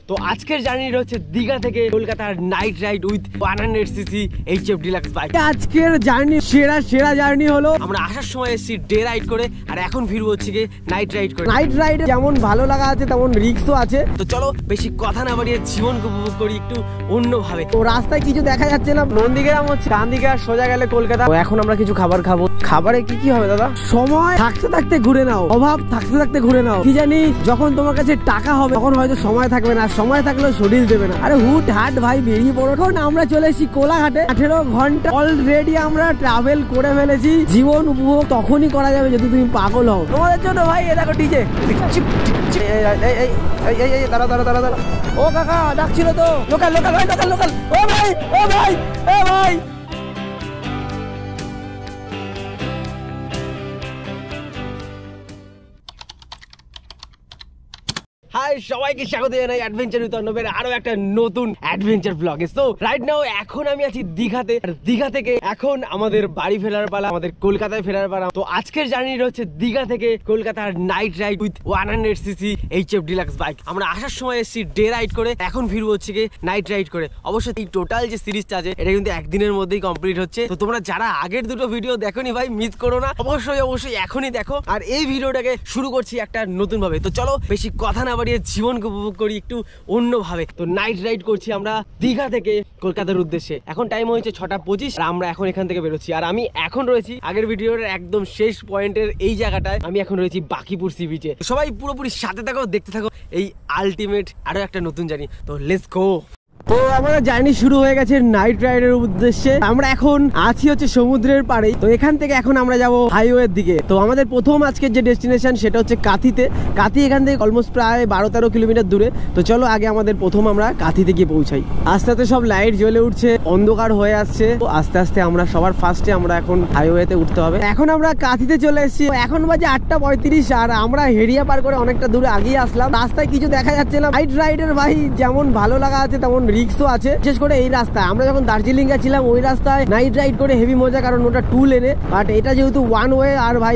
তো আজকের জার্নিটা হচ্ছে দীঘা থেকে কলকাতার night ride with 100cc HF deluxe bike. আজকের জার্নি সেরা জার্নি হলো আমরা আসার সময় এসেছি ডে রাইড করে, আর এখন ফিরবো হচ্ছে গিয়ে নাইট রাইড করে। নাইট রাইড যেমন ভালো লাগা আছে তেমন রিস্কও আছে। তো চলো বেশি কথা না বাড়িয়ে জীবনকে উপভোগ করি একটু অন্যভাবে। তো রাস্তায় কিছু দেখা যাচ্ছে না, নন্দীগ্রাম হচ্ছে ডান দিকে আর সোজা গেলে কলকাতা। তো এখন আমরা কিছু খাবার খাবো। খাবারে কি হবে দাদা? সময় থাকতে থাকতে ঘুরে নাও, অভাব থাকতে থাকতে ঘুরে নাও। কি জানি যখন তোমার কাছে টাকা হবে তখন হয়তো সময় থাকবে না, সময় থাকলেও শরীর দেবে না। আরে হুট হাট ভাই বেরিয়ে পড়ো। এখন আমরা চলে এসেছি কোলাঘাটে। 18 ঘন্টা অলরেডি আমরা ট্রাভেল করে ফেলেছি। জীবন উপভোগ তখনই করা যাবে যদি তুমি পাগল হও। তোমাদের জন্য ভাই এ দেখো ডিজে। দাঁড়া ও কাকা ডাকছিল তো। লোকাল ও ভাই হাই সবাইকে স্বাগত জানাই অ্যাডভেঞ্চার উইথ অর্ণবের আরো একটা নতুন অ্যাডভেঞ্চার ব্লগে। তো রাইট নাও এখন আমি আছি দীঘাতে, আর দীঘা থেকে এখন আমাদের বাড়ি ফেরার পালা, আমাদের কলকাতায় ফেরার পালা। তো আজকের জার্নিটা হচ্ছে দীঘা থেকে কলকাতার night ride with 100cc HF deluxe bike. আমরা আসার সময় এসেছি ডে রাইড করে, এখন ফিরবো হচ্ছে গিয়ে নাইট রাইড করে। অবশ্যই এই টোটাল যে সিরিজটা আছে এটা কিন্তু একদিনের মধ্যেই কমপ্লিট হচ্ছে। তো তোমরা যারা আগের দুটো ভিডিও দেখোনি ভাই মিস করো না, অবশ্যই এখনই দেখো। আর এই ভিডিওটাকে শুরু করছি একটা নতুন ভাবে। তো চলো বেশি কথা না জীবনকে উপভোগ করি একটু অন্যভাবে। তো নাইট রাইড করছি আমরা দীঘা থেকে কলকাতার উদ্দেশ্যে। এখন টাইম হয়েছে 6:25 আর আমরা এখন এখান থেকে বেরোচ্ছি। আর আমি এখন রয়েছি আগের ভিডিওর একদম শেষ পয়েন্টের এই জায়গাটায়। আমি এখন রয়েছি বাকিপুর সি বিচে। সবাই পুরোপুরি সাথে থাকো, দেখতে থাকো এই আলটিমেট আরো একটা নতুন জার্নি। তো লেটস গো। তো আমাদের জার্নি শুরু হয়ে গেছে নাইট রাইডের উদ্দেশ্যে। আমরা এখন আছি হচ্ছে সমুদ্রের পাড়ে। তো এখান থেকে এখন আমরা যাব হাইওয়ের দিকে। তো আমাদের প্রথম আজকের যে ডেস্টিনেশন সেটা হচ্ছে কাঁথিতে। কাঁথি এখান থেকে অলমোস্ট প্রায় 12-13 কিলোমিটার দূরে। তো চলো আগে আমাদের প্রথম আমরা কাঁথিতে গিয়ে পৌঁছাই। আস্তে আস্তে সব লাইট জ্বলে উঠছে, অন্ধকার হয়ে আসছে। তো আস্তে আস্তে আমরা সবার ফার্স্টে আমরা এখন হাইওয়েতে উঠতে হবে। এখন আমরা কাঁথিতে চলে এসেছি। এখন বাজে 8:35 আর আমরা হেরিয়া পার করে অনেকটা দূরে আগিয়ে আসলাম। রাস্তায় কিছু দেখা যাচ্ছে না। নাইট রাইডের ভাই যেমন ভালো লাগা আছে তেমন রিস্ক তো আছে। বিশেষ করে এই রাস্তায় আমরা যখন দার্জিলিং গেছিলাম ওই রাস্তায় নাইট রাইড করে হেভি মজা, কারণ ওটা 2 লেনে। বাট এটা যেহেতু 1 ওয়ে আর ভাই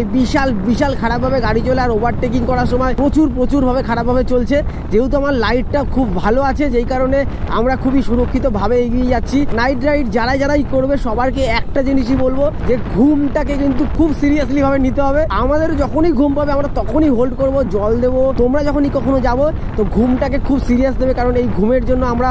বিশাল খারাপ ভাবে গাড়ি চলে। আর ওভারটেকিং করার সময় প্রচুর ভাবে খারাপ ভাবে চলছে। যেহেতু আমার লাইটটা খুব ভালো আছে যেই কারণে আমরা খুবই সুরক্ষিত ভাবে এগিয়ে যাচ্ছি। নাইট রাইড যারাই করবে সবারকে একটা জিনিসই বলবো যে ঘুমটাকে কিন্তু খুব সিরিয়াসলি ভাবে নিতে হবে। আমাদের যখনই ঘুম পাবে আমরা তখনই হোল্ড করব, জল দেবো। তোমরা যখনই কখনো যাবো তো ঘুমটাকে খুব সিরিয়াস দেবে, কারণ এই ঘুমের জন্য আমরা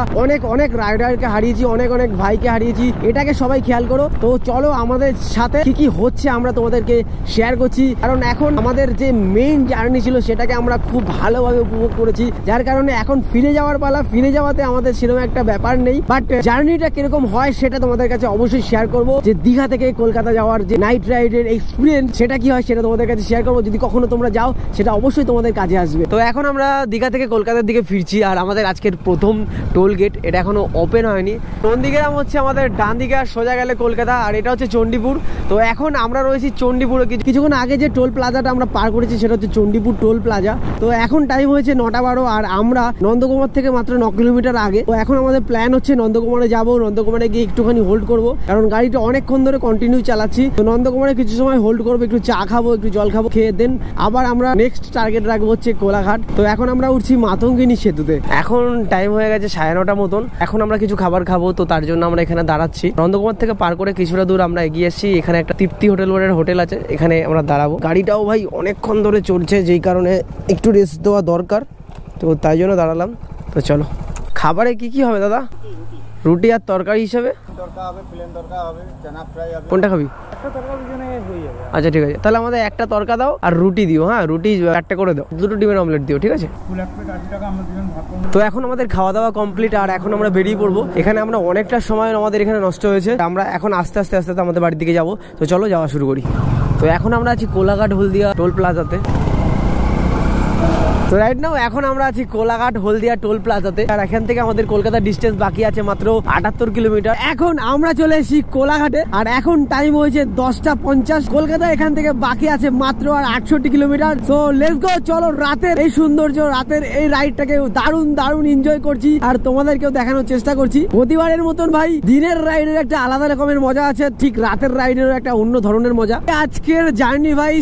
অনেক রাইডারকে হারিয়েছি, অনেক ভাইকে হারিয়েছি। এটাকে সবাই খেয়াল করো। তো চলো আমাদের সাথে কি হচ্ছে আমরা তোমাদেরকে শেয়ার করছি, কারণ এখন আমাদের যে মেইন জার্নি ছিল সেটাকে আমরা খুব ভালোভাবে উপভোগ করেছি। যার কারণে এখন ফিরে যাওয়ার পালা। ফিরে যাওয়াতে আমাদের সেরকম একটা ব্যাপার নেই, বাট জার্নিটা কিরকম হয় সেটা তোমাদের কাছে অবশ্যই শেয়ার করবো। যে দীঘা থেকে কলকাতা যাওয়ার যে নাইট রাইডের এক্সপিরিয়েন্স সেটা কি হয় সেটা তোমাদের কাছে শেয়ার করবো। যদি কখনো তোমরা যাও সেটা অবশ্যই তোমাদের কাজে আসবে। তো এখন আমরা দীঘা থেকে কলকাতার দিকে ফিরছি, আর আমাদের আজকের প্রথম টোল গেট এটা এখনো ওপেন হয়নি। নন্দীগ্রাম হচ্ছে আমাদের ডান দিকে আর সোজা গেলে কলকাতা, আর এটা হচ্ছে চণ্ডীপুর। তো এখন আমরা রয়েছি চণ্ডীপুরে। কিছুক্ষণ আগে যে টোল প্লাজাটা আমরা পার করেছি সেটা হচ্ছে চণ্ডীপুর টোল প্লাজা। তো এখন টাইম হয়েছে 9:12 আর আমরা নন্দকুমার থেকে মাত্র 9 কিলোমিটার আগে। তো এখন আমাদের প্ল্যান হচ্ছে নন্দকুমারে যাবো। নন্দকুমারে গিয়ে একটুখানি হোল্ড করবো, কারণ গাড়িটা অনেকক্ষণ ধরে কন্টিনিউ চালাচ্ছি। তো নন্দকুমারে কিছু সময় হোল্ড করবো, একটু চা খাবো, একটু জল খাবো, খেয়ে দেন আবার আমরা নেক্সট টার্গেট রাখবো হচ্ছে কোলাঘাট। তো এখন আমরা উঠছি মাতঙ্গিনী সেতুতে। এখন টাইম হয়ে গেছে 9:30 মতন। এখন আমরা কিছু খাবার খাবো, তো তার জন্য আমরা এখানে দাঁড়াচ্ছি। নন্দকুমার থেকে পার করে কিছুটা দূর আমরা এগিয়ে এসেছি। এখানে একটা তৃপ্তি হোটেল বলে হোটেল আছে, এখানে আমরা দাঁড়াবো। গাড়িটাও ভাই অনেকক্ষণ ধরে চলছে যেই কারণে একটু রেস্ট দেওয়া দরকার, তো তাই জন্য দাঁড়ালাম। তো চলো খাবারে কি হবে দাদা? রুটি আর তরকারি হিসেবে কোনটা খাবি? আচ্ছা ঠিক আছে, তাহলে আমাদের একটা তরকা দাও আর রুটি দিও। হ্যাঁ রুটি 4টে করে দাও, 2টো ডিমের অমলেট দিও, ঠিক আছে? তো এখন আমাদের খাওয়া দাওয়া কমপ্লিট আর এখন আমরা বেরিয়ে পড়বো। এখানে আমরা অনেকটা সময় আমাদের এখানে নষ্ট হয়েছে। আমরা এখন আস্তে আস্তে আমাদের বাড়ির দিকে যাবো। তো চলো যাওয়া শুরু করি। তো এখন আমরা আছি কোলাঘাট হলদিয়া টোল প্লাজাতে। তো রাইট নাও এখন আমরা আছি কোলাঘাট হলদিয়া টোল প্লাজাতে, আর এখান থেকে আমাদের কলকাতা ডিস্টেন্স বাকি আছে মাত্র 78 কিলোমিটার। এখন আমরা চলে এসেছি কোলাঘাটে, আর এখন টাইম হয়েছে 10:50। কলকাতা এখান থেকে বাকি আছে মাত্র আর 68 কিলোমিটার। So let's go. চলো রাতের এই সৌন্দর্য, রাতের এই রাইডটাকে দারুণ এনজয় করছি, আর তোমাদেরকেও দেখানোর চেষ্টা করছি। প্রতিবারের মতন ভাই দিনের রাইডের একটা আলাদা রকমের মজা আছে, ঠিক রাতের রাইডেরও একটা অন্য ধরনের মজা। আজকের জার্নি ভাই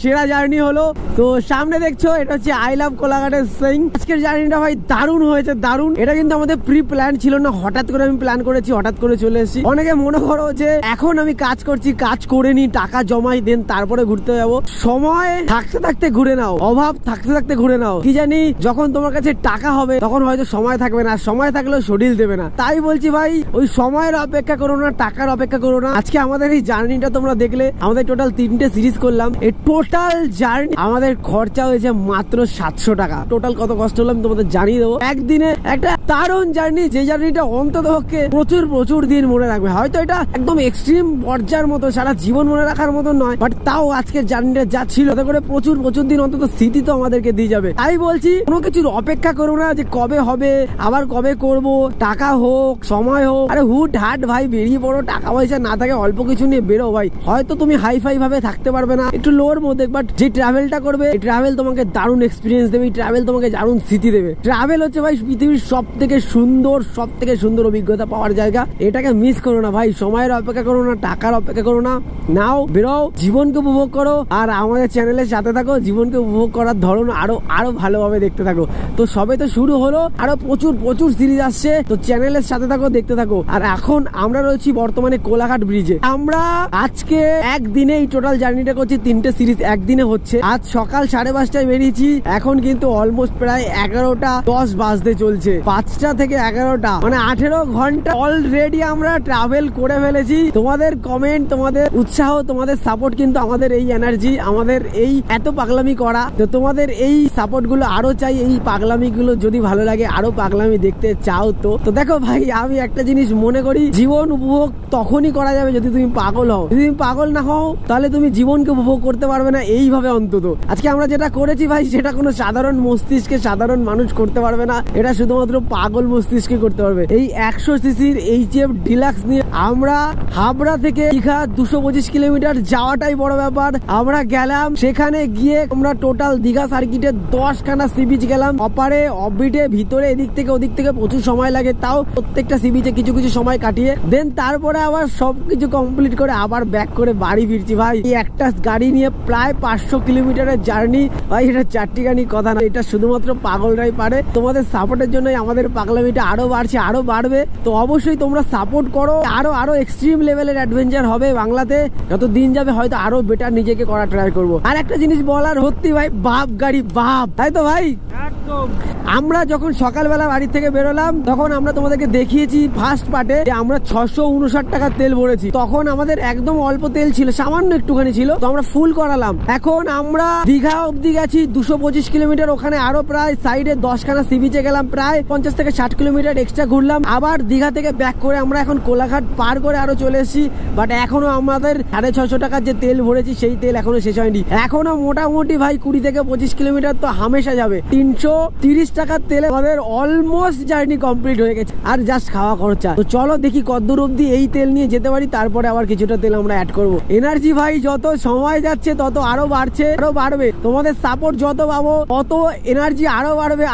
সেরা জার্নি হলো। তো সামনে দেখছো এটা হচ্ছে আইলা লাভ কোলাঘাটের সিং। আজকের জার্নিটা ভাই দারুণ হয়েছে, দারুণ। এটা কিন্তু আমাদের প্রি প্ল্যান ছিল না, হঠাৎ করে আমি প্ল্যান করেছি, হঠাৎ করে চলে এসেছি। অনেকে মনে করো যে এখন আমি কাজ করছি, কাজ করে নি, টাকা জমাই দেন তারপরে ঘুরতে যাবো। সময় থাকতে থাকতে ঘুরে নাও, অভাব থাকতে থাকতে ঘুরে নাও। কি জানি যখন তোমার কাছে টাকা হবে তখন হয়তো সময় থাকবে না, সময় থাকলেও শরীর দেবে না। তাই বলছি ভাই ওই সময়ের অপেক্ষা করো না, টাকার অপেক্ষা করো না। আজকে আমাদের এই জার্নিটা তোমরা দেখলে, আমাদের টোটাল 3টে সিরিজ করলাম। এই টোটাল জার্নি আমাদের খরচা হয়েছে মাত্র 700 টাকা। টোটাল কত কষ্ট হলো আমি তোমাদের জানিয়ে দেবো। একদিনে একটা দারুণ জার্নি, যে জার্নিটা অন্তত পক্ষে প্রচুর প্রচুর দিন মনে রাখবে। হয়তো এটা একদম এক্সট্রিম পর্যায়ের মতো, সারা জীবন মনে রাখার মতো নয়, বাট তাও আজকের জার্নিটা যা ছিল তাতে করে প্রচুর প্রচুর দিন অন্তত স্মৃতি তো আমাদেরকে দিয়ে যাবে। তাই বলছি কোনো কিছুর অপেক্ষা করো না যে কবে হবে, আবার কবে করব, টাকা হোক সময় হোক, আরে হুট হাট ভাই বেরিয়ে পড়ো। টাকা পয়সা না থাকে অল্প কিছু নিয়ে বেরো ভাই। হয়তো তুমি হাই ফাই ভাবে থাকতে পারবে না, একটু লোর মধ্যে, বাট যে ট্রাভেলটা করবে এই ট্রাভেল তোমাকে দারুণ এক্সপিরিয়েন্স দেবে, এই ট্রাভেল তোমাকে দারুণ স্মৃতি দেবে। ট্রাভেল হচ্ছে ভাই পৃথিবীর সব থেকে সুন্দর অভিজ্ঞতা পাওয়ার জায়গা। এটাকে মিস করো না ভাই। সময়ের অপেক্ষা করো না, টাকার অপেক্ষা করো না, নাও বেরো, জীবনকে উপভোগ করো। আর আমাদের চ্যানেলের সাথে থাকো, জীবনকে উপভোগ করার ধরন আরো ভালোভাবে দেখতে থাকো। তো সবে তো শুরু হলো, আরো প্রচুর সিরিজ আসছে, তো চ্যানেলের সাথে থাকো, দেখতে থাকো। আর এখন আমরা রয়েছি বর্তমানে কোলাঘাট ব্রিজে। আমরা আজকে একদিনে এই টোটাল জার্নিটা করছি, 3টে সিরিজ একদিনে হচ্ছে। আজ সকাল 5:30টায় বেরিয়েছি, এখন কিন্তু অলমোস্ট প্রায় 11:10 বাজতে চলছে। 5টা থেকে 11টা মানে 18 ঘন্টা অলরেডি আমরা ট্রাভেল করে ফেলেছি। তোমাদের কমেন্ট, তোমাদের উৎসাহ, তোমাদের সাপোর্ট কিন্তু আমাদের এই এনার্জি, আমাদের এই এত পাগলামি করা। তো তোমাদের এই সাপোর্ট গুলো আরো চাই। এই পাগলামি গুলো যদি ভালো লাগে, আরো পাগলামি দেখতে চাও তো দেখো ভাই, আমি একটা জিনিস মনে করি, জীবন উপভোগ তখনই করা যাবে যদি তুমি পাগল হও। যদি তুমি পাগল না হও তাহলে তুমি জীবনকে উপভোগ করতে পারবে না এইভাবে অন্তত। আজকে আমরা যেটা করেছি ভাই, সেটা কোনো সাধারণ মস্তিষ্কে সাধারণ মানুষ করতে পারবে না, এটা শুধুমাত্র পাগল মস্তিষ্কে করতে পারবে। এই 100 সিসির HF ডিলাক্স নিয়ে আমরা হাবড়া থেকে দীঘা 225 কিলোমিটার যাওয়াটাই বড় ব্যাপার। আমরা গেলাম, সেখানে গিয়ে আমরা টোটাল দীঘা সার্কিটে 10খানা সি বিচ গেলাম, অপারে অফবিটে, ভিতরে এদিক থেকে ওদিক থেকে প্রচুর সময় লাগে, তাও প্রত্যেকটা সি বিচে কিছু কিছু সময় কাটিয়ে দেন তারপরে আবার সবকিছু কমপ্লিট করে আবার ব্যাক করে বাড়ি ফিরছি ভাই। এই একটা গাড়ি নিয়ে প্রায় 500 কিলোমিটারের জার্নি ভাই, এটা চারটিখানি কথা না, এটা শুধুমাত্র পাগলরাই পারে। তোমাদের সাপোর্টের জন্যই আমাদের পাগলামিটা আরো বাড়ছে, আরো বাড়বে। তো অবশ্যই তোমরা সাপোর্ট করো, আরো এক্সট্রিম লেভেলের অ্যাডভেঞ্চার হবে বাংলাতে। যত দিন যাবে হয়তো আরো বেটার নিজেকে করা ট্রাই করবো। আর একটা জিনিস বলার, সত্যি ভাই বাপ গাড়ি বাপ, তাই তো ভাই। আমরা যখন সকালবেলা বাড়ি থেকে বেরোলাম তখন আমরা তোমাদেরকে দেখিয়েছি ফার্স্ট পার্টে যে আমরা 659 টাকার তেল ভরেছি। তখন আমাদের একদম অল্প তেল ছিল, সামান্য একটুখানি ছিল, তো আমরা ফুল করালাম। এখন আমরা দীঘা অব্দি গেছি 225 কিলোমিটার, ওখানে আরো প্রায় সাইডে 10খানা সি বিচে গেলাম, প্রায় 50 থেকে 60 কিলোমিটার এক্সট্রা ঘুরলাম। আবার দীঘা থেকে ব্যাক করে আমরা এখন কোলাঘাট পার করে আরো চলে এসেছি। বাট এখনো আমাদের 650 টাকার যে তেল ভরেছি সেই তেল এখনো শেষ হয়নি। এখনো মোটামুটি ভাই 20 থেকে 25 কিলোমিটার তো হামেশা যাবে। 330 টাকার তেলে আমাদের অলমোস্ট জার্নি কমপ্লিট হয়ে গেছে, আর জাস্ট খাওয়া খরচা। তো চলো দেখি কতদূর অব্দি এই তেল নিয়ে যেতে পারি, তারপরে আবার কিছুটা তেল আমরা অ্যাড করবো। এনার্জি ভাই যত সময় যাচ্ছে তত আরো বাড়ছে, আরো বাড়বে। তোমাদের সাপোর্ট যত পাবো তত এনার্জি আরো বাড়বে,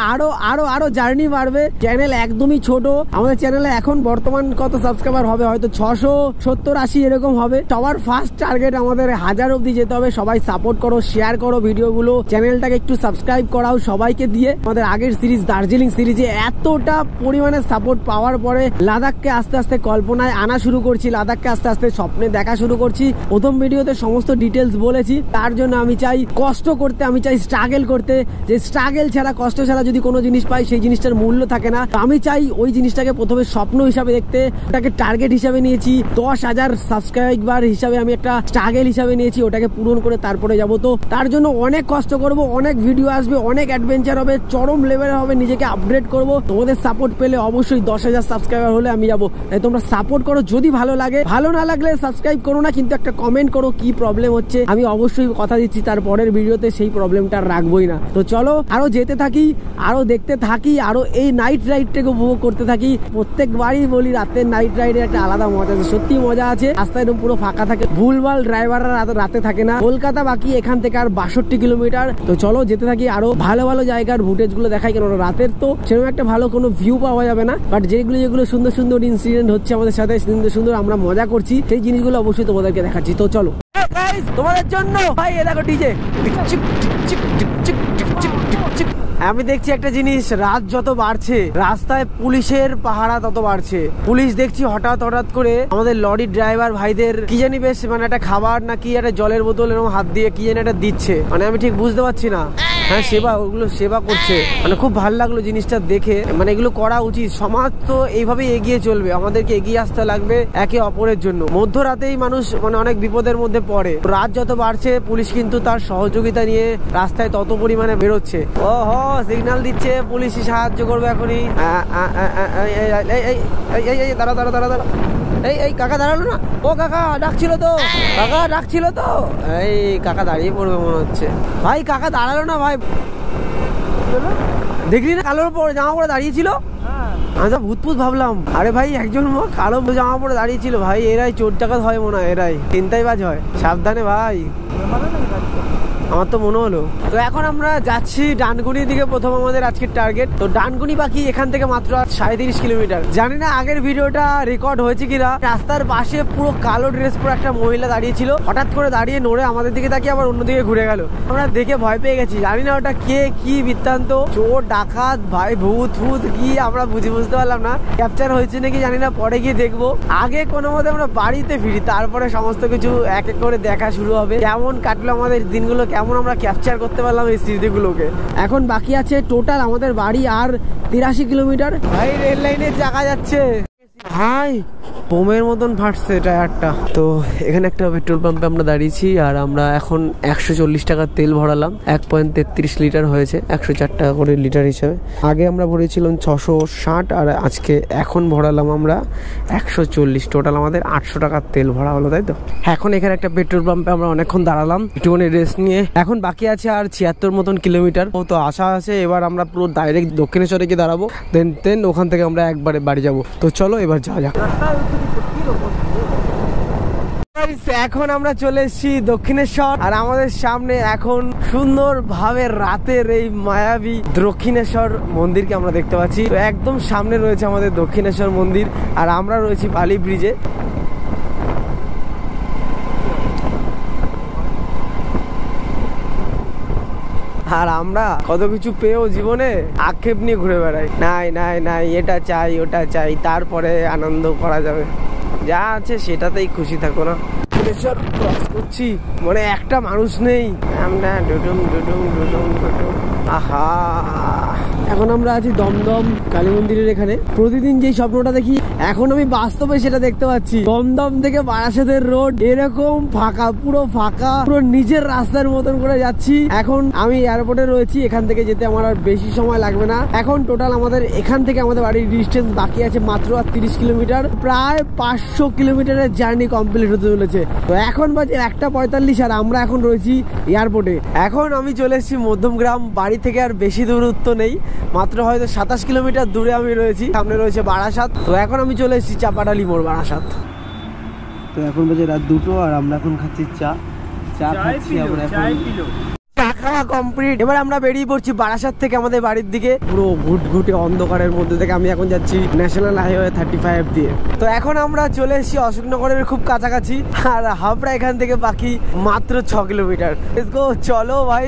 আরো জার্নি বাড়বে। চ্যানেল একদমই ছোট, আমাদের চ্যানেলে এখন বর্তমান কত সাবস্ক্রাইবার হবে, হয়তো 670-80 এরকম হবে। সবার ফার্স্ট টার্গেট আমাদের 1000 অব্দি যেতে হবে। সবাই সাপোর্ট করো, শেয়ার করো ভিডিওগুলো, চ্যানেলটাকে একটু সাবস্ক্রাইব করাও সবাইকে দিয়ে। আমাদের আগের সিরিজ দার্জিলিং সিরিজে এতটা পরিমাণে সাপোর্ট পাওয়ার পরে লাদাখকে আস্তে আস্তে কল্পনায় আনা শুরু করছি, লাদাখকে আস্তে আস্তে স্বপ্নে দেখা শুরু করছি। প্রথম ভিডিওতে সমস্ত ডিটেলস বলেছি, তার জন্য আমি চাই কষ্ট করতে, আমি চাই স্ট্রাগল করতে। যে স্ট্রাগল ছাড়া, কষ্ট ছাড়া যদি কোনো জিনিস পাই সেই জিনিসটার মূল্য থাকে না। আমি চাই ওই জিনিসটাকে প্রথমে স্বপ্ন হিসাবে দেখতে, ওটাকে টার্গেট হিসাবে নিয়েছি। 10,000 সাবস্ক্রাইবার হিসাবে আমি একটা স্ট্রাগল হিসাবে নিয়েছি, ওটাকে পূরণ করে তারপরে যাবো। তো তার জন্য অনেক কষ্ট করব, অনেক ভিডিও আসবে, অনেক অ্যাডভেঞ্চার হবে, চরম লেভেলে হবে, নিজেকে আপগ্রেড করব। তোমাদের সাপোর্ট পেলে অবশ্যই 10,000 সাবস্ক্রাইবার হলে আমি যাবো। তাই তোমরা সাপোর্ট করো, যদি ভালো লাগে। ভালো না লাগলে সাবস্ক্রাইব করো না, কিন্তু একটা কমেন্ট করো কি প্রবলেম হচ্ছে। আমি অবশ্যই কথা দিচ্ছি তার পরের ভিডিওতে সেই প্রবলেমটা রাখবোই না। তো চলো আরো যেতে থাকি, আরো দেখতে থাকি, আরো এই নাইট রাইডটাকে উপভোগ করতে থাকি। প্রত্যেকবারই বলি রাতের নাইট রাইডের একটা আলাদা মজা আছে, সত্যি মজা আছে। রাস্তা একদম পুরো ফাঁকা থাকে, ভুলভাল ড্রাইভাররা রাতে থাকে না। কলকাতা বাকি এখান থেকে আর 62 কিলোমিটার। তো চলো যেতে থাকি, আরো ভালো ভালো জায়গার ফুটেজ গুলো দেখাই। কেন রাতের তো সেরকম একটা ভালো কোনো ভিউ পাওয়া যাবে না, বাট যেগুলো সুন্দর সুন্দর ইনসিডেন্ট হচ্ছে আমাদের সাথে, সুন্দর আমরা মজা করছি, সেই জিনিসগুলো অবশ্যই তোমাদেরকে দেখাচ্ছি। তো চলো তোমাদের জন্য ভাই, এ দেখো ডিজে। আমি দেখছি একটা জিনিস, রাত যত বাড়ছে রাস্তায় পুলিশের পাহারা তত বাড়ছে। পুলিশ দেখছি হঠাৎ করে আমাদের লরির ড্রাইভার ভাইদের কি জানি বেশ মানে একটা খাবার না কি একটা জলের বোতল এরকম হাত দিয়ে কি জানি একটা দিচ্ছে, মানে আমি ঠিক বুঝতে পারছি না। হ্যাঁ সেবা, ওগুলো সেবা করছে, মানে খুব ভালো লাগলো জিনিসটা দেখে। মানে এগুলো করা উচিত, সমাজ তো এইভাবেই এগিয়ে চলবে, আমাদেরকে এগিয়ে আসতে লাগবে একে অপরের জন্য। মধ্যরাতেই মানুষ মানে অনেক বিপদের মধ্যে পড়ে, রাত যত বাড়ছে পুলিশ কিন্তু তার সহযোগিতা নিয়ে রাস্তায় তত পরিমাণে বেরোচ্ছে। ও হ সিগন্যাল দিচ্ছে, পুলিশই সাহায্য করবে এখনই। দাঁড়া দাঁড়া দাঁড়া দাঁড়া, এই কাকা দাঁড়ালো না? ও কাকা ডাকছিল তো, কাকা ডাকছিল তো। এই কাকা দাঁড়িয়ে পড়বে মনে হচ্ছে। ভাই কাকা দাঁড়ালো না ভাই, দেখলি না কালোর উপর জামা পরে দাঁড়িয়েছিল? আমি তো ভূতপুত ভাবলাম। আরে ভাই একজন কালো জামা পরে দাঁড়িয়েছিল। ভাই এরাই চোর ডাকাত হয় মনে হয়, এরাই চিন্তাই বাজ হয়। সাবধানে ভাই, আমার তো মনে হলো। তো এখন আমরা যাচ্ছি ডানকুনির দিকে, প্রথম আমাদের আজকের টার্গেট। তো ডানকুনি বাকি এখান থেকে মাত্র 37.5 কিলোমিটার। জানি না আগের ভিডিওটা রেকর্ড হয়েছে কিনা। রাস্তার পাশে পুরো কালো ড্রেস পরে একটা মহিলা দাঁড়িয়ে ছিল, হঠাৎ করে দাঁড়িয়ে নড়ে আমাদের দিকে তাকিয়ে আবার অন্যদিকে ঘুরে গেল। আমরা দেখে ভয় পেয়ে গেছি, জানি না ওটা কে, কি বৃত্তান্ত, চোর ডাকাত ভাই ভূত ফুত কি আমরা বুঝতে পারলাম না। ক্যাপচার হয়েছে নাকি জানি না, পরে গিয়ে দেখবো। আগে কোনো মতে আমরা বাড়িতে ফিরি, তারপরে সমস্ত কিছু এক এক করে দেখা শুরু হবে। কেমন কাটলো আমাদের দিনগুলো, কেমন আমরা ক্যাপচার করতে পারলাম এই স্মৃতিগুলোকে। এখন বাকি আছে টোটাল আমাদের বাড়ি আর 83 কিলোমিটার। ভাই রেল লাইনে দেখা যাচ্ছে ভাই, বোমের মতন ফাটছে টায়ারটা। তো এখানে একটা পেট্রোল পাম্পে আমরা দাঁড়িয়েছি, আর আমরা এখন 140 টাকার তেল ভরালাম। 1.33 লিটার হয়েছে, 104 টাকা করে লিটার হিসাবে। আগে আমরা ভরেছিলাম 660, আর আজকে এখন ভরালাম আমরা 140। টোটাল আমাদের 800 টাকার তেল ভরা হলো, তাই তো। এখন এখানে একটা পেট্রোল পাম্পে আমরা অনেকক্ষণ দাঁড়ালাম একটুখানি রেস্ট নিয়ে। এখন বাকি আছে আর 76 মতন কিলোমিটার। তো আশা আছে এবার আমরা পুরো ডাইরেক্ট দক্ষিণেশ্বরে গিয়ে দাঁড়াবো, দেন ওখান থেকে আমরা একবারে বাড়ি যাবো। তো চলো এবার যাওয়া যাক। এখন আমরা চলে এসেছি দক্ষিণেশ্বর, আর আমাদের সামনে এখন সুন্দর ভাবে রাতের এই মায়াবী দক্ষিণেশ্বর মন্দিরকে আমরা দেখতে পাচ্ছি। তো একদম সামনে রয়েছে আমাদের দক্ষিণেশ্বর মন্দির, আর আমরা রয়েছি বালি ব্রিজে। আর আমরা কত কিছু পেয়েও জীবনে আক্ষেপ নিয়ে ঘুরে বেড়াই, নাই এটা চাই ওটা চাই, তারপরে আনন্দ করা যাবে। যা আছে সেটাতেই খুশি থাকো না। ক্রস করছি মানে একটা মানুষ নেই, আমরা ডুডুম ডুডুম ডুডুম ডুডুম। আহা, এখন আমরা আছি দমদম কালী মন্দিরের এখানে। প্রতিদিন যেই স্বপ্নটা দেখি এখন আমি বাস্তবে সেটা দেখতে পাচ্ছি। দমদম থেকে বারাসাতের রোড এরকম ফাঁকা, পুরো ফাঁকা, পুরো নিজের রাস্তার মতন করে যাচ্ছি। এখন আমি এয়ারপোর্টে রয়েছি, এখান থেকে যেতে আমার আর বেশি সময় লাগবে না। এখন টোটাল আমাদের এখান থেকে আমাদের বাড়ির ডিস্টেন্স বাকি আছে মাত্র 30 কিলোমিটার। প্রায় 500 কিলোমিটারের জার্নি কমপ্লিট হতে চলেছে। তো এখন বাজে 1:45, আর আমরা এখন রয়েছি এয়ারপোর্টে। এখন আমি চলে এসেছি মধ্যমগ্রাম। বাড়ি থেকে আর বেশি দূরত্ব নেই, মাত্র হয়তো 27 কিলোমিটার দূরে আমি রয়েছি। সামনে রয়েছে বারাসাত। তো এখন আমি চলে এসেছি চাপাডালি মোড়, বারাসাত। তো এখন বাজে রাত 2টো, আর আমরা এখন খাচ্ছি চা খাচ্ছি আমরা এখন। খাওয়া কমপ্লিট। এবার আমরা বেরিয়ে পড়ছি বারাসাত থেকে আমাদের বাড়ির দিকে। পুরো ঘুটঘুটে অন্ধকারের মধ্যে থেকে আমি এখন যাচ্ছি ন্যাশনাল হাইওয়ে 35 দিয়ে। তো এখন আমরা চলে এসেছি অশোকনগরের খুব কাছাকাছি, আর হাবড়া এখান থেকে বাকি মাত্র 6 কিলোমিটার। চলো ভাই,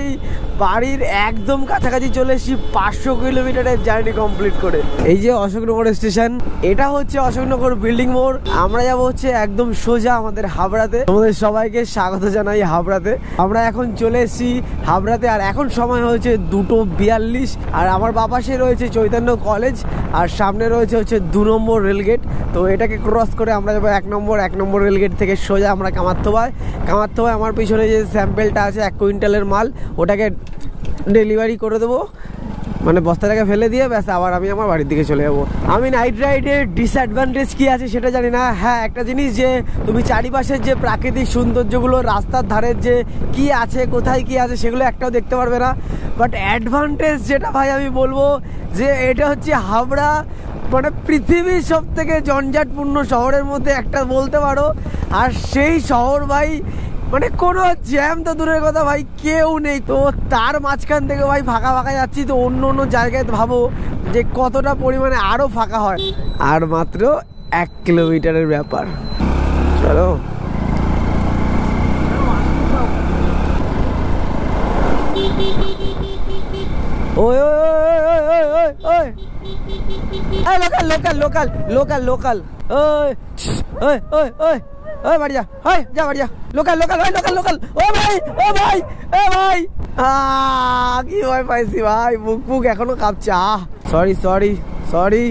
বাড়ির একদম কাছাকাছি চলে এসেছি 500 কিলোমিটারের জার্নি কমপ্লিট করে। এই যে অশোকনগর স্টেশন, এটা হচ্ছে অশোকনগর বিল্ডিং মোড়। আমরা যাবো হচ্ছে একদম সোজা আমাদের হাবড়াতে। আমাদের সবাইকে স্বাগত জানাই হাবড়াতে। আমরা এখন চলে এসেছি হাবড়াতে, আর এখন সময় হয়েছে 2:42। আর আমার বাপাশে রয়েছে চৈতন্য কলেজ, আর সামনে রয়েছে হচ্ছে 2 নম্বর রেলগেট। তো এটাকে ক্রস করে আমরা যাবো 1 নম্বর রেলগেট থেকে সোজা আমরা কামারথোবায়। আমার পিছনে যে স্যাম্পেলটা আছে 1 কুইন্টালের মাল, ওটাকে ডেলিভারি করে দেবো, মানে বস্তাটাকে ফেলে দিয়ে ব্যাস আবার আমি আমার বাড়ির দিকে চলে যাবো। আমি নাইট রাইডের ডিসঅ্যাডভান্টেজ কি আছে সেটা জানি না। হ্যাঁ, একটা জিনিস যে তুমি চারিপাশের যে প্রাকৃতিক সৌন্দর্যগুলো, রাস্তার ধারের যে কি আছে, কোথায় কি আছে, সেগুলো একটাও দেখতে পারবে না। বাট অ্যাডভান্টেজ যেটা ভাই আমি বলবো, যে এটা হচ্ছে হাবড়া মানে পৃথিবীর সব থেকে জঞ্জাটপূর্ণ শহরের মধ্যে একটা বলতে পারো। আর সেই শহর ভাই মানে কোনো জ্যাম তো দূরের কথা ভাই, কেউ নেই। তো তার মাঝখান থেকে ভাই ফাঁকা যাচ্ছি। তো অন্য জায়গায় ভাবো যে কতটা পরিমাণে আরো ফাঁকা হয়, আর মাত্র 1 কিলোমিটারের ব্যাপার। চলো ওই ওই ওই ওই ওই ওই local local local local local ওই ওই ওই ওই ওই বাড়ি যা, ওই যা বাড়ি যা, লোকাল লোকাল ওই লোকাল লোকাল। ও ভাই ও ভাই এ ভাই, কি ভয় পাইছি ভাই, বুক বুক এখনো কাঁপছে। সরি সরি সরি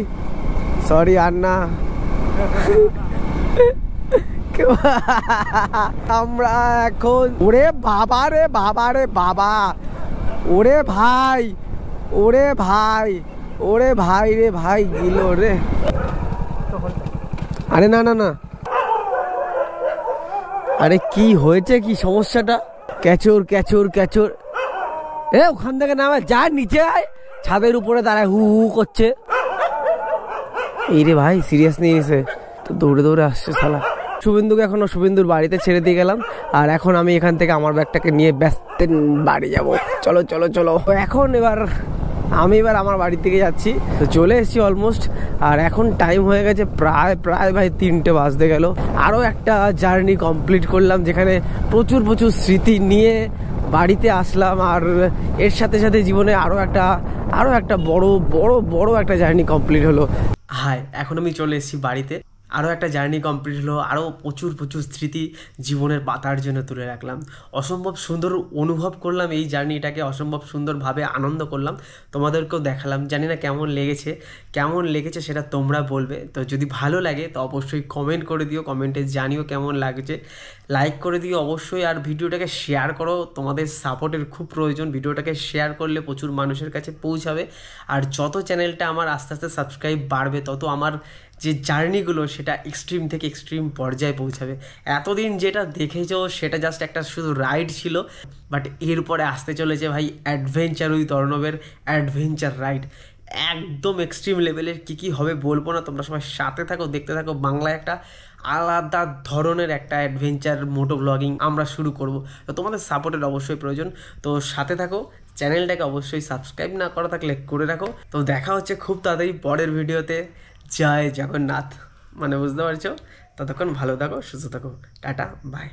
সরি আর না। আমরা এখন ওরে বাবা রে বাবা রে বাবা, ওরে ভাই ওরে ভাই ওরে ভাই রে ভাই গিল রে। আরে না না না, আরে কি হয়েছে, কি সমস্যাটা? ক্যাচর ক্যাচর ক্যাচর, ওখান থেকে নামে যা, নিচে আয়, ছাদের উপরে দাঁড়ায় হু হু করছে। এই রে ভাই সিরিয়াস নিয়ে এসে তো দৌড়ে দৌড়ে আসছে শালা। শুভেন্দুকে এখনো শুভেন্দুর বাড়িতে ছেড়ে দিয়ে গেলাম, আর এখন আমি এখান থেকে আমার ব্যাগটাকে নিয়ে ব্যস্ত বাড়ি যাব। চলো চলো চলো, এখন আমি এবার আমার বাড়ির দিকে যাচ্ছি। তো চলে এসেছি অলমোস্ট, আর এখন টাইম হয়ে গেছে প্রায় ভাই 3টে বাজতে গেল। আরও একটা জার্নি কমপ্লিট করলাম, যেখানে প্রচুর প্রচুর স্মৃতি নিয়ে বাড়িতে আসলাম, আর এর সাথে সাথে জীবনে আরও একটা বড় বড় বড় একটা জার্নি কমপ্লিট হলো। হাই, এখন আমি চলে এসেছি বাড়িতে। আরও একটা জার্নি কমপ্লিট হলো, আরও প্রচুর প্রচুর স্মৃতি জীবনের পাতার জন্য তুলে রাখলাম। অসম্ভব সুন্দর অনুভব করলাম এই জার্নিটাকে, অসম্ভব সুন্দরভাবে আনন্দ করলাম, তোমাদেরকেও দেখালাম। জানি না কেমন লেগেছে সেটা তোমরা বলবে। তো যদি ভালো লাগে তো অবশ্যই কমেন্ট করে দিও, কমেন্টে জানিও কেমন লাগছে, লাইক করে দিও অবশ্যই, আর ভিডিওটাকে শেয়ার করো। তোমাদের সাপোর্টের খুব প্রয়োজন, ভিডিওটাকে শেয়ার করলে প্রচুর মানুষের কাছে পৌঁছাবে। আর যত চ্যানেলটা আমার আস্তে আস্তে সাবস্ক্রাইব বাড়বে, তত আমার যে জার্নিগুলো সেটা এক্সট্রিম থেকে এক্সট্রিম পর্যায়ে পৌঁছাবে। এতদিন যেটা দেখেছো সেটা জাস্ট একটা শুধু রাইড ছিল, বাট এরপরে আসতে চলেছে ভাই অ্যাডভেঞ্চার উইথ অর্ণবের অ্যাডভেঞ্চার রাইড। একদম এক্সট্রিম লেভেলের কী হবে বলবো না, তোমরা সবাই সাথে থাকো, দেখতে থাকো। বাংলায় একটা আলাদা ধরনের একটা অ্যাডভেঞ্চার মোটো ব্লগিং আমরা শুরু করব। তো তোমাদের সাপোর্টের অবশ্যই প্রয়োজন, তো সাথে থাকো। চ্যানেলটাকে অবশ্যই সাবস্ক্রাইব না করা থাকলে করে রাখো। তো দেখা হচ্ছে খুব তাড়াতাড়ি পরের ভিডিওতে। জয় জগন্নাথ, মানে বুঝতে পারছো। ততক্ষণ ভালো থাকো, সুস্থ থাকো, টাটা বাই।